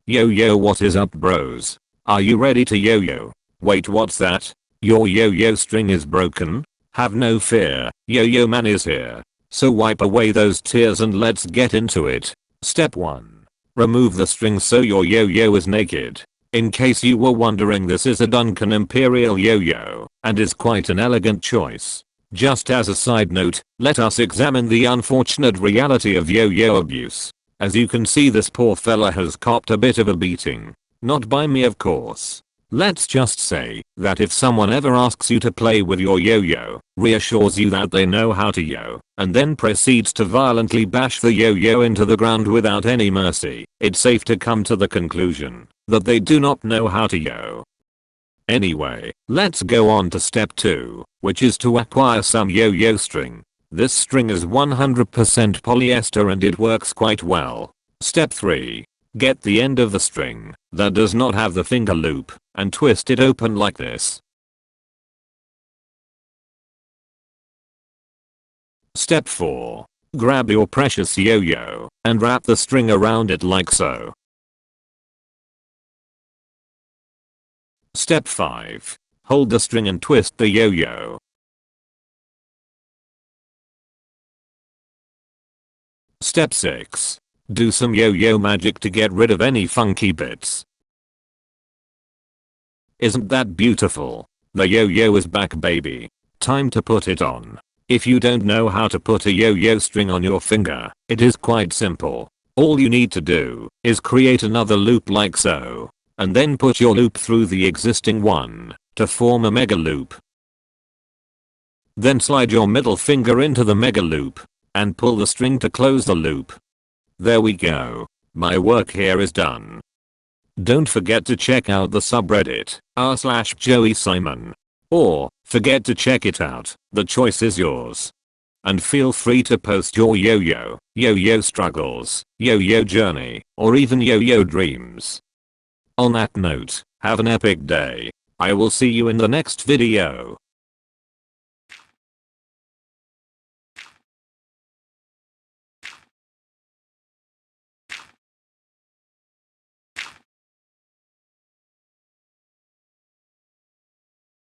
Yo, what is up bros? Are you ready to yo-yo? Wait, what's that? Your yo-yo string is broken? Have no fear, Yo-Yo Man is here. So wipe away those tears and let's get into it. Step 1. Remove the string so your yo-yo is naked. In case you were wondering, this is a Duncan Imperial yo-yo and is quite an elegant choice. Just as a side note, let us examine the unfortunate reality of yo-yo abuse. As you can see, this poor fella has copped a bit of a beating. Not by me, of course. Let's just say that if someone ever asks you to play with your yo-yo, reassures you that they know how to yo, and then proceeds to violently bash the yo-yo into the ground without any mercy, it's safe to come to the conclusion that they do not know how to yo. Anyway, let's go on to step 2, which is to acquire some yo-yo string. This string is 100% polyester and it works quite well. Step 3. Get the end of the string that does not have the finger loop and twist it open like this. Step 4. Grab your precious yo-yo and wrap the string around it like so. Step 5. Hold the string and twist the yo-yo. Step 6. Do some yo-yo magic to get rid of any funky bits. Isn't that beautiful? The yo-yo is back, baby. Time to put it on. If you don't know how to put a yo-yo string on your finger, it is quite simple. All you need to do is create another loop like so, and then put your loop through the existing one to form a mega loop. Then slide your middle finger into the mega loop and pull the string to close the loop. There we go. My work here is done. Don't forget to check out the subreddit r/JoeySimon. Or forget to check it out. The choice is yours. And feel free to post your yo-yo struggles, yo-yo journey, or even yo-yo dreams. On that note, have an epic day. I will see you in the next video.